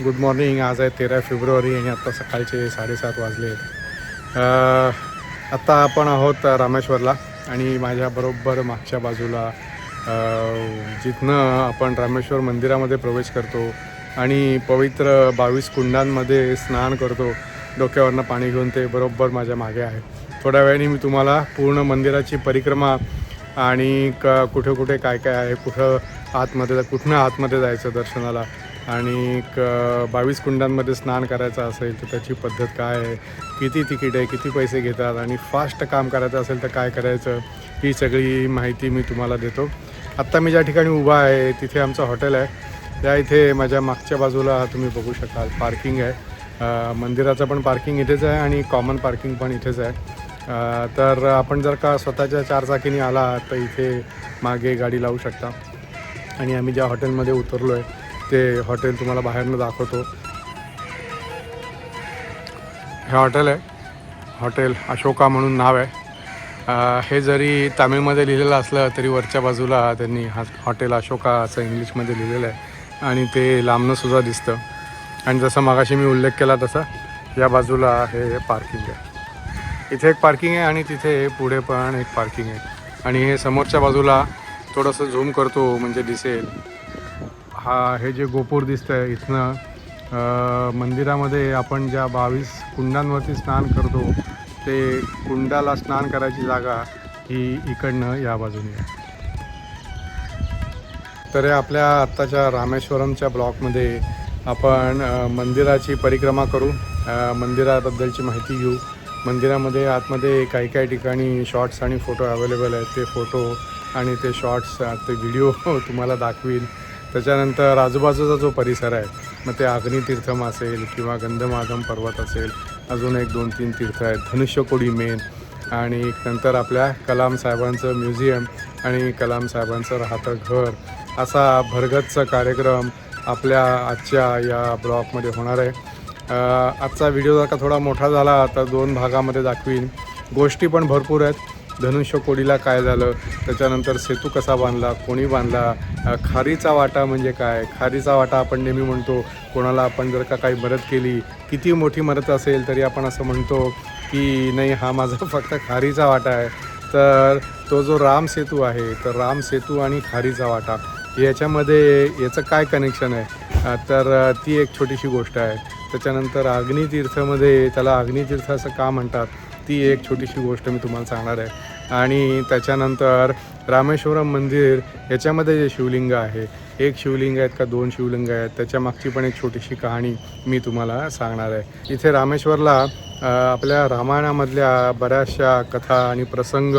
Good morning. आज आहे 13 February आणि आत्ता सकाळचे 7:30 वाजले. आत्ता आपण आहोत रामेश्वरला आणि माझ्याबरोबर मागच्या बाजूला जिथनं आपण रामेश्वर मंदिरामध्ये प्रवेश करतो आणि पवित्र 22 कुंडांमध्ये स्नान करतो डोक्यावरनं पाणी घेऊन, ते बरोबर माझ्या मागे आहे. थोड्या वेळाने मी तुम्हाला पूर्ण मंदिराची परिक्रमा आणि कुठे कुठे काय काय आहे, कुठनं आतमध्ये जायचं दर्शनाला, आणि 22 कुंडांमध्ये स्नान करायचं असेल तर त्याची पद्धत काय आहे, किती तिकीट आहे, किती पैसे घेतात, आणि फास्ट काम करायचं असेल तर काय करायचं, ही सगळी माहिती मी तुम्हाला देतो. आत्ता मी ज्या ठिकाणी उभा आहे तिथे आमचं हॉटेल आहे. त्या इथे माझ्या मागच्या बाजूला तुम्ही बघू शकाल पार्किंग आहे. मंदिराचं पण पार्किंग इथेच आहे आणि कॉमन पार्किंग पण इथेच आहे. तर आपण जर का स्वतःच्या 4 चाकीने आला तर इथे मागे गाडी लावू शकता. आणि आम्ही ज्या हॉटेलमध्ये उतरलो आहे ते हॉटेल तुम्हाला बाहेरनं दाखवतो. हे हॉटेल आहे, हॉटेल अशोका म्हणून नाव आहे. हे जरी तामिळमध्ये लिहिलेलं असलं तरी वरच्या बाजूला त्यांनी हॉटेल अशोका असं इंग्लिशमध्ये लिहिलेलं आहे आणि ते लांबनंसुद्धा दिसतं. आणि जसं मागाशी मी उल्लेख केला तसा या बाजूला हे पार्किंग आहे. इथे एक पार्किंग आहे आणि तिथे पुढे पण एक पार्किंग आहे. आणि हे समोरच्या बाजूला थोडंसं झूम करतो म्हणजे दिसेल, हे जे गोपूर दिसतं आहे इथनं मंदिरामध्ये आपण ज्या 22 कुंडांवरती स्नान करतो ते कुंडाला स्नान करायची जागा ही इकडनं या बाजूने आहे. तर आपल्या आत्ताच्या रामेश्वरमच्या ब्लॉकमध्ये आपण मंदिराची परिक्रमा करू, मंदिराबद्दलची माहिती घेऊ. मंदिरामध्ये आतमध्ये काही काही ठिकाणी शॉर्ट्स आणि फोटो अवेलेबल आहेत. ते फोटो आणि ते शॉर्ट्स, ते व्हिडिओ तुम्हाला दाखवीन. त्याच्यानंतर आजूबाजूचा जो परिसर आहे, मग ते अग्नितीर्थम असेल किंवा गंधमाधम पर्वत असेल, अजून 1-2-3 तीर्थ आहेत, धनुष्यकोडी मेन, आणि नंतर आपल्या कलाम साहेबांचं म्युझियम आणि कलाम साहेबांचं राहतं घर, असा भरगच्च कार्यक्रम आपल्या आजच्या या ब्लॉगमध्ये होणार आहे. आजचा व्हिडिओ जर का थोडा मोठा झाला तर 2 भागामध्ये दाखवीन. गोष्टी पण भरपूर आहेत. धनुष्यकोडीला काय झालं, त्याच्यानंतर सेतू कसा बांधला, कोणी बांधला, खारीचा वाटा म्हणजे काय. खारीचा वाटा आपण नेहमी म्हणतो, कोणाला आपण जर का काही मदत केली, किती मोठी मदत असेल तरी आपण असं म्हणतो की नाही, हा माझा फक्त खारीचा वाटा आहे. तर तो जो राम सेतू आहे, तर राम सेतू आणि खारीचा वाटा याच्यामध्ये याचं काय कनेक्शन आहे, तर ती एक छोटीशी गोष्ट आहे. त्याच्यानंतर अग्नितीर्थमध्ये, त्याला अग्नितीर्थ असं का म्हणतात, ती एक छोटीशी गोष्ट मी तुम्हाला सांगणार आहे. आणि त्याच्यानंतर रामेश्वरम मंदिर याच्यामध्ये जे शिवलिंग आहे, एक शिवलिंग आहेत का 2 शिवलिंग आहेत, त्याच्या मागची पण एक छोटीशी कहाणी मी तुम्हाला सांगणार आहे. इथे रामेश्वरला आपल्या रामायणामधल्या बऱ्याचशा कथा आणि प्रसंग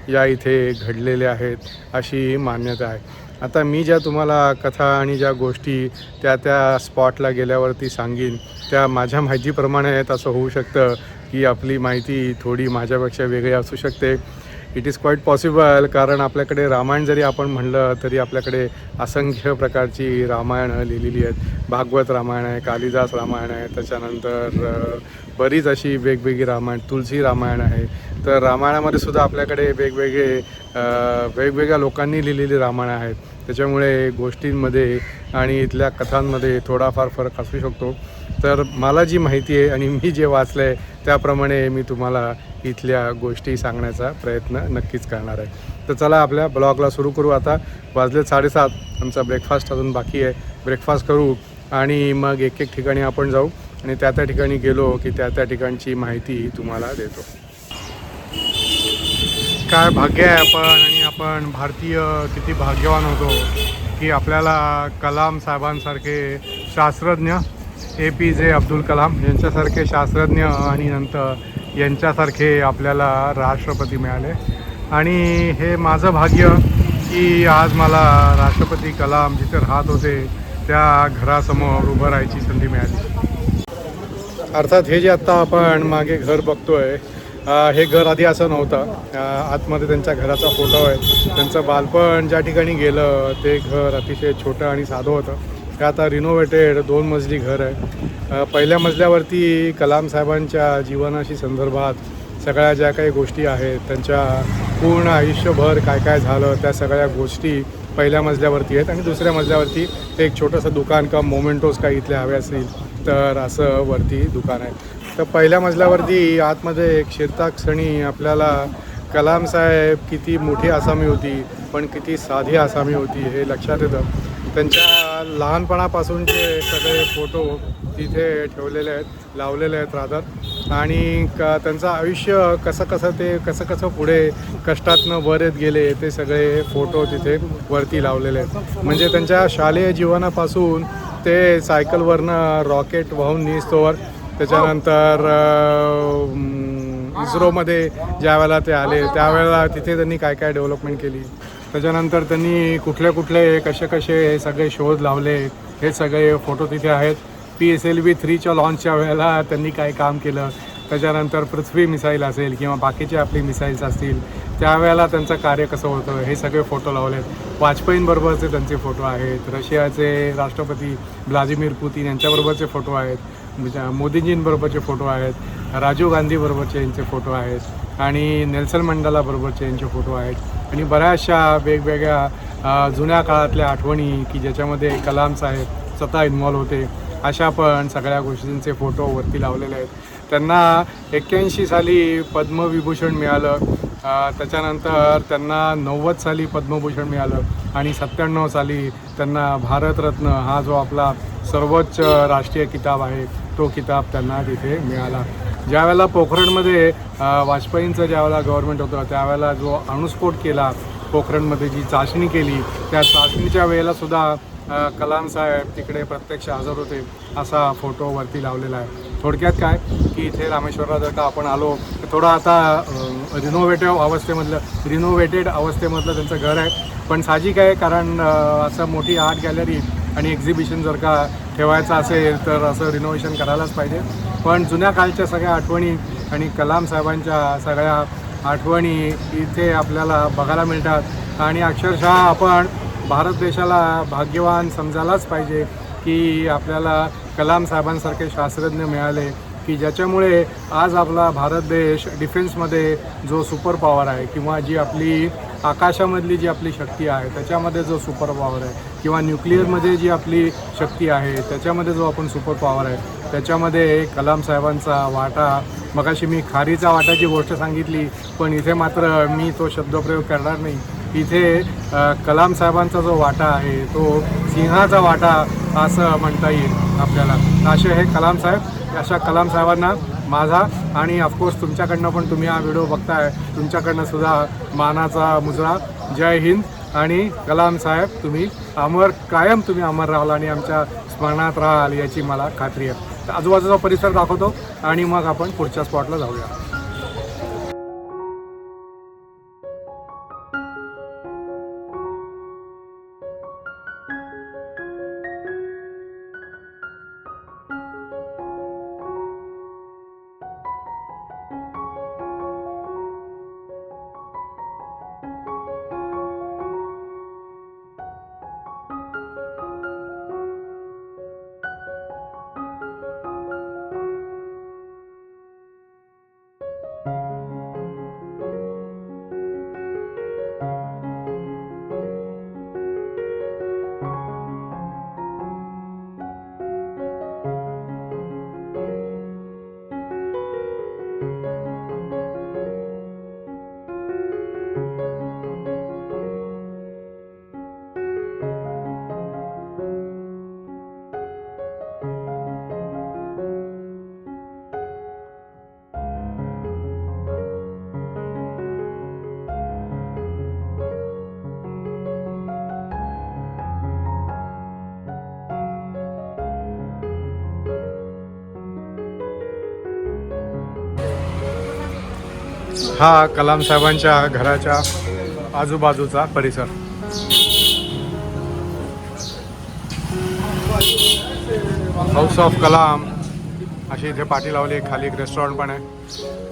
या इथे घडलेले आहेत अशी मान्यता आहे. आता मी ज्या तुम्हाला कथा आणि ज्या गोष्टी त्या स्पॉटला गेल्यावरती सांगीन त्या माझ्या माहितीप्रमाणे आहेत. असं होऊ शकतं की आपली माहिती थोडी माझ्यापेक्षा वेगळी असू शकते. इट इज क्वाईट पॉसिबल, कारण आपल्याकडे रामायण जरी आपण म्हणलं तरी आपल्याकडे असंख्य प्रकारची रामायणं लिहिलेली आहेत. भागवत रामायण आहे, कालिदास रामायण आहे, त्याच्यानंतर बरीच अशी वेगवेगळी रामायण, तुलसी रामायण आहे. तर रामायणामध्ये सुद्धा आपल्याकडे वेगवेगळ्या लोकांनी लिहिलेली रामायण आहेत. त्याच्यामुळे गोष्टींमध्ये आणि इथल्या कथांमध्ये थोडाफार फरक असू शकतो. तर मला जी माहिती आहे आणि मी जे वाचलं आहे त्याप्रमाणे मी तुम्हाला इथल्या गोष्टी सांगण्याचा प्रयत्न नक्कीच करणार आहे. तर चला आपल्या ब्लॉगला सुरू करू. आता वाजले 7:30, आमचा ब्रेकफास्ट अजून बाकी आहे. ब्रेकफास्ट करू आणि मग एक ठिकाणी आपण जाऊ आणि त्या ठिकाणी गेलो की त्या ठिकाणची माहिती तुम्हाला देतो. काय भाग्य आहे आपण भारतीय किती भाग्यवान होतो की आपल्याला कलाम साहेबांसारखे शास्त्रज्ञ, APJ अब्दुल कलाम यांच्यासारखे शास्त्रज्ञ आणि नंतर यांच्यासारखे आपल्याला राष्ट्रपती मिळाले. आणि हे माझं भाग्य की आज मला राष्ट्रपती कलाम जिथे राहत होते त्या घरासमोर उभं राहायची संधी मिळाली. अर्थात हे जे आत्ता आपण मागे घर बघतोय, हे घर आधी असं नव्हतं. आतमध्ये त्यांच्या घराचा फोटो आहे. त्यांचं बालपण ज्या ठिकाणी गेलं ते घर अतिशय छोटं आणि साधं होतं. हे आता रिनोव्हेटेड 2 मजली घर आहे. पहिल्या मजल्यावरती कलाम साहेबांच्या जीवनाशी संदर्भात सगळ्या ज्या काही गोष्टी आहेत, त्यांच्या पूर्ण आयुष्यभर काय काय झालं त्या सगळ्या गोष्टी पहिल्या मजल्यावरती आहेत आणि दुसऱ्या मजल्यावरती एक छोटंसं दुकान किंवा मोमेंटोज काही इथले हवे असतील तर असं वरती दुकान आहे. तर पहिल्या मजल्यावरती आतमध्ये एक शिरता क्षणी आपल्याला कलाम साहेब किती मोठी आसामी होती पण किती साधी आसामी होती हे लक्षात येतं. त्यांच्या लहानपणापासूनचे सगळे फोटो तिथे ठेवलेले आहेत, लावलेले आहेत रादर. आणि त्यांचं आयुष्य कसं कसं पुढे कष्टातनं वर येत गेले ते सगळे फोटो तिथे वरती लावलेले आहेत. म्हणजे त्यांच्या शालेय जीवनापासून ते सायकलवरनं रॉकेट वाहून निघतोवर, त्याच्यानंतर इस्रोमध्ये ज्या वेळेला ते आले त्यावेळेला तिथे त्यांनी काय काय डेव्हलपमेंट केली, त्याच्यानंतर त्यांनी कुठले कसे हे सगळे शोध लावले हे सगळे फोटो तिथे आहेत. PSLV 3च्या लॉन्चच्या वेळेला त्यांनी काय काम केलं, त्याच्यानंतर पृथ्वी मिसाईल असेल किंवा बाकीचे आपली मिसाईल्स असतील त्यावेळेला त्यांचं कार्य कसं होतं हे सगळे फोटो लावले आहेत. वाजपेयींबरोबरचे त्यांचे फोटो आहेत, रशियाचे राष्ट्रपती व्लादिमीर पुतीन यांच्याबरोबरचे फोटो आहेत, मोदीजींबरोबरचे फोटो आहेत, राजीव गांधीबरोबरचे यांचे फोटो आहेत आणि नेल्सन मंडेलाबरोबरचे यांचे फोटो आहेत. आणि बऱ्याचशा वेगवेगळ्या जुन्या काळातल्या आठवणी की ज्याच्यामध्ये कलाम साहेब स्वतः इन्व्हॉल्व होते अशा पण सगळ्या गोष्टींचे फोटो वरती लावलेले आहेत. त्यांना 81 साली पद्मविभूषण मिळालं, त्याच्यानंतर त्यांना 90 साली पद्मभूषण मिळालं आणि 97 साली त्यांना भारतरत्न हा जो आपला सर्वोच्च राष्ट्रीय किताब आहे तो किताब त्यांना तिथे मिळाला. ज्यावेळेला पोखरणमध्ये वाजपेयींचं ज्यावेळेला गव्हर्नमेंट होतं त्यावेळेला जो अणुस्फोट केला, पोखरणमध्ये जी चाचणी केली त्या चाचणीच्या वेळेलासुद्धा कलाम साहेब तिकडे प्रत्यक्ष हजर होते असा फोटो वरती लावलेला आहे. थोडक्यात काय की इथे रामेश्वरला जर का आपण आलो तर थोडं आता रिनोव्हेटेड अवस्थेमधलं त्यांचं घर आहे. पण साहजिक आहे कारण असं मोठी आर्ट गॅलरी आणि एक्झिबिशन जर का ठेवायचं असेल तर असं रिनोव्हेशन करायलाच पाहिजे. पण जुन्या काळच्या सगळ्या आठवणी आणि कलाम साहेबांच्या सगळ्या आठवणी इथे आपल्याला बघायला मिळतात. आणि अक्षरशः आपण भारत देशाला भाग्यवान समजायलाच पाहिजे की आपल्याला कलाम साहेबांसारखे शास्त्रज्ञ मिळाले की ज्याच्यामुळे आज आपला भारत देश डिफेन्समध्ये जो सुपर पॉवर आहे किंवा जी आपली आकाशामधली जी आपली शक्ती आहे त्याच्यामध्ये जो सुपर पॉवर आहे किंवा न्यूक्लिअरमध्ये जी आपली शक्ती आहे त्याच्यामध्ये जो आपण सुपर पॉवर आहे त्याच्यामध्ये कलाम साहेबांचा वाटा. मगाशी मी खारीचा वाटाची गोष्ट सांगितली पण इथे मात्र मी तो शब्दप्रयोग करणार नाही. इथे कलाम साहेबांचा जो वाटा आहे तो सिंहाचा वाटा असं म्हणता येईल आपल्याला. असे हे कलाम साहेब, अशा कलाम साहेबांना माझा आणि ऑफकोर्स तुमच्याकडनं पण तुम्ही हा व्हिडिओ बघताय तुमच्याकडनं सुद्धा मानाचा मुजरा. जय हिंद. आणि कलाम साहेब तुम्ही कायम तुम्ही अमर राहाल आणि आमच्या स्मरणात राहाल याची मला खात्री आहे. तर आजूबाजूचा परिसर दाखवतो आणि मग आपण पुढच्या स्पॉटला जाऊया. हा कलाम साहेबांच्या घराच्या आजूबाजूचा परिसर. हाऊस ऑफ कलाम अशी इथे पाठी लावली. खाली एक रेस्टॉरंट पण आहे.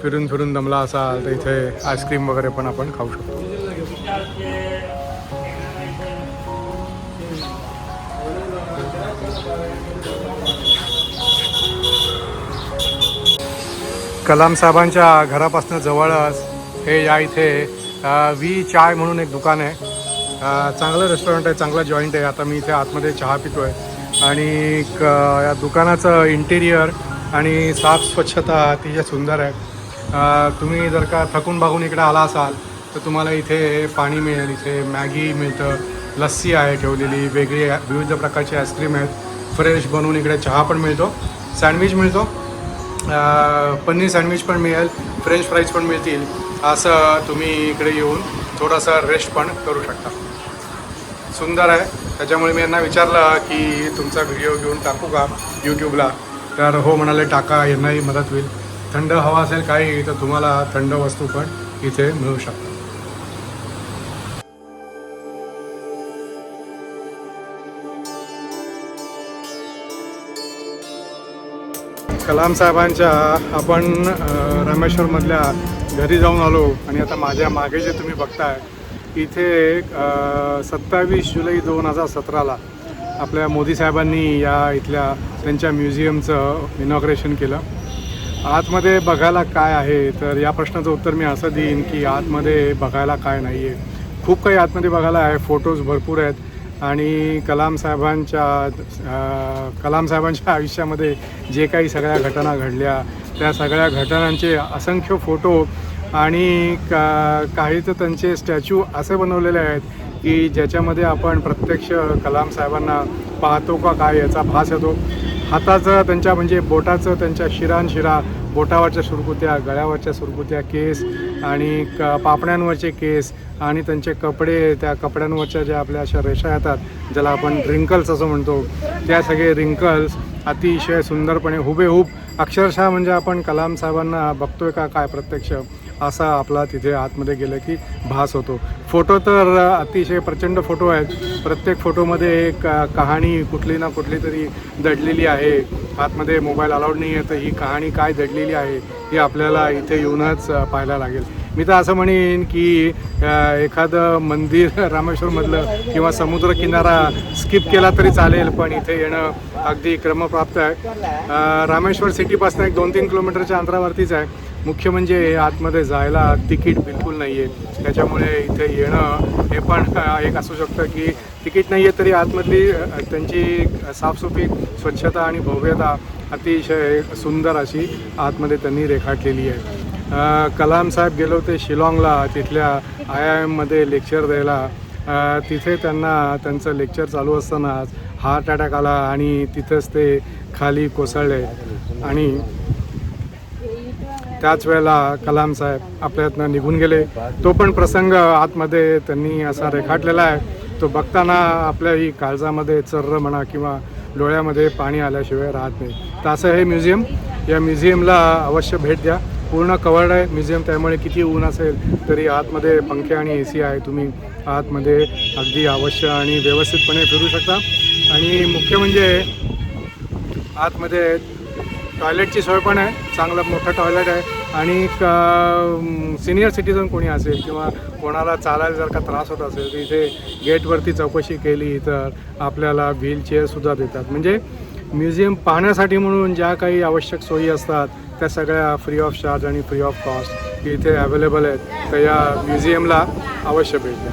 फिरून दमला असाल तर इथे आईस्क्रीम वगैरे पण आपण खाऊ शकतो. कलाम साहेबांच्या घरापासून जवळच हे या इथे वी चाय म्हणून एक दुकान आहे. चांगलं रेस्टॉरंट आहे, चांगला जॉईंट आहे. आता मी इथे आतमध्ये चहा पितो आहे आणि या दुकानाचं इंटेरियर आणि साफ स्वच्छता अतिशय सुंदर आहे. तुम्ही जर का थकून भागून इकडे आला असाल तर तुम्हाला इथे पाणी मिळेल, इथे मॅगी मिळतं, लस्सी आहे ठेवलेली, वेगळी विविध प्रकारचे आईस्क्रीम आहेत, फ्रेश बनवून इकडे चहा पण मिळतो, सँडविच मिळतो, पनीर सँडविच पण मिळेल, फ्रेंच फ्राईज पण मिळतील. असं तुम्ही इकडे येऊन थोडासा रेस्ट पण करू शकता. सुंदर आहे. त्याच्यामुळे मी यांना विचारलं की तुमचा व्हिडिओ घेऊन टाकू का यूट्यूबला, तर हो म्हणाले टाका, यांनाही मदत होईल. थंड हवा असेल काही तर तुम्हाला थंड वस्तू पण इथे मिळू शकतात. कलाम साहेबांच्या आपण रामेश्वरमधल्या घरी जाऊन आलो आणि आता माझ्या मागे जे तुम्ही बघताय इथे 27 जुलै 2017ला आपल्या मोदी साहेबांनी या इथल्या त्यांच्या म्युझियमचं इनॉग्रेशन केलं. आतमध्ये बघायला काय आहे, तर या प्रश्नाचं उत्तर मी असं देईन की आतमध्ये बघायला काय नाही आहे. खूप काही आतमध्ये बघायला आहे. फोटोज भरपूर आहेत आणि कलाम साहेबांच्या आयुष्यामध्ये जे काही सगळ्या घटना घडल्या त्या सगळ्या घटनांचे असंख्य फोटो आणि काही तर त्यांचे स्टॅच्यू असे बनवलेले आहेत की ज्याच्यामध्ये आपण प्रत्यक्ष कलाम साहेबांना पाहतो का काय याचा भास येतो. हाताचं त्यांच्या म्हणजे बोटाचं त्यांच्या शिरा, बोटावरच्या सुरकुत्या, गळ्यावरच्या सुरकुत्या, केस आणि पापण्यांवरचे केस आणि त्यांचे कपडे, त्या कपड्यांवरच्या ज्या आपल्या अशा रेषा येतात ज्याला आपण रिंकल्स असं म्हणतो, त्या सगळे रिंकल्स अतिशय सुंदरपणे हुबेहूब अक्षरशः म्हणजे आपण कलाम साहेबांना बघतोय का काय प्रत्यक्ष असा आपला तिथे आतमध्ये गेलं की भास होतो. फोटो तर अतिशय प्रचंड फोटो आहेत. प्रत्येक फोटोमध्ये एक कहाणी कुठली ना कुठली तरी दडलेली आहे. आतमध्ये मोबाईल अलाउड नाही आहे, तर ही कहाणी काय दडलेली आहे ही आपल्याला इथे येऊनच पाहायला लागेल. मी तर असं म्हणेन की एखादं मंदिर रामेश्वरमधलं किंवा समुद्रकिनारा स्किप केला तरी चालेल, पण इथे येणं अगदी क्रमप्राप्त आहे. रामेश्वर सिटीपासून एक 2-3 किलोमीटरच्या अंतरावरतीच आहे. मुख्य म्हणजे आतमध्ये जायला तिकीट बिलकुल नाही आहे. त्याच्यामुळे इथे येणं हे पण एक असू शकतं की तिकीट नाही आहे तरी आतमधली त्यांची साफसुफी, स्वच्छता आणि भव्यता अतिशय सुंदर अशी आतमध्ये त्यांनी रेखाटलेली आहे. कलाम साहेब गेलो ते शिलाँगला, तिथल्या IIM लेक्चर द्यायला. तिथे त्यांना त्यांचं लेक्चर चालू असतानाच हार्ट अटॅक आला आणि तिथंच ते खाली कोसळले आणि त्याच वेळेला कलाम साहेब आपल्यातनं निघून गेले. तो पण प्रसंग आतमध्ये त्यांनी असा रेखाटलेला आहे. तो बघताना आपल्या ही काळजामध्ये चर्र म्हणा किंवा डोळ्यामध्ये पाणी आल्याशिवाय राहत नाही. तर असं हे म्युझियम, या म्युझियमला अवश्य भेट द्या. पूर्ण कवर्ड आहे म्युझियम, त्यामुळे किती ऊन असेल तरी आतमध्ये पंखे आणि AC आहे. तुम्ही आतमध्ये अगदी अवश्य आणि व्यवस्थितपणे फिरू शकता. आणि मुख्य म्हणजे आतमध्ये टॉयलेटची सोय पण आहे, चांगलं मोठं टॉयलेट आहे. आणि सिनियर सिटीजन कोणी असेल किंवा कोणाला चालायला जर का त्रास होत असेल तर इथे गेटवरती चौकशी केली तर आपल्याला व्हीलचेअरसुद्धा देतात. म्हणजे म्युझियम पाहण्यासाठी म्हणून ज्या काही आवश्यक सोयी असतात त्या सगळ्या फ्री ऑफ चार्ज आणि फ्री ऑफ कॉस्ट इथे अवेलेबल आहेत. तर या म्युझियमला अवश्य भेट द्या.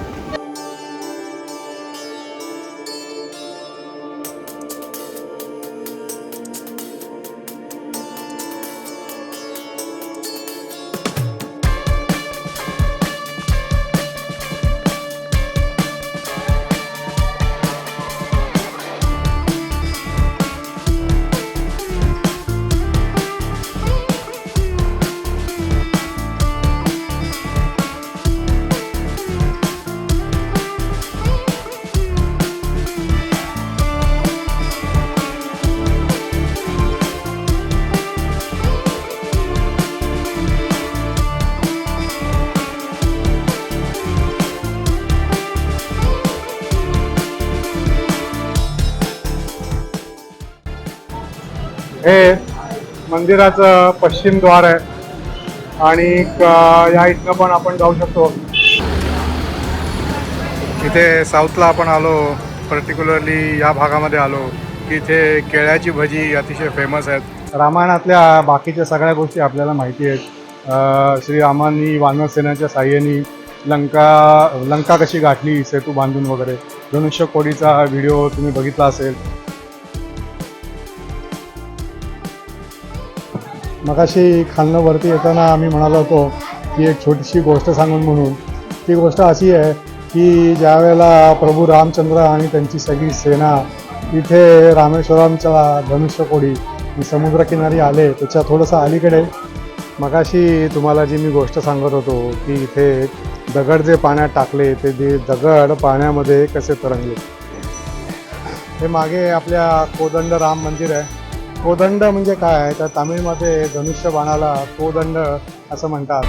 हे मंदिराचं पश्चिम द्वार आहे आणि या इथनं पण आपण जाऊ शकतो. इथे साऊथला आपण आलो, पर्टिक्युलरली या भागामध्ये आलो की इथे केळ्याची भजी अतिशय फेमस आहेत. रामायणातल्या बाकीच्या सगळ्या गोष्टी आपल्याला माहिती आहेत. श्रीरामांनी वानरसेनाच्या साह्याने लंका कशी गाठली सेतू बांधून वगैरे, धनुष्यकोडीचा व्हिडिओ तुम्ही बघितला असेल. मगाशी खालनं वरती येताना आम्ही म्हणालो होतो की एक छोटीशी गोष्ट सांगून म्हणून. ती गोष्ट अशी आहे की ज्यावेळेला प्रभू रामचंद्र आणि त्यांची सगळी सेना इथे रामेश्वरमच्या धनुष्यकोडी समुद्रकिनारी आले, त्याच्या थोडंसं अलीकडे मगाशी तुम्हाला जी मी गोष्ट सांगत होतो की इथे दगड जे पाण्यात टाकले ते दगड पाण्यामध्ये कसे तरंगले. हे मागे आपल्या कोदंड राम मंदिर आहे. कोदंड म्हणजे काय, तर तामिळमध्ये धनुष्य बाणाला कोदंड असं म्हणतात.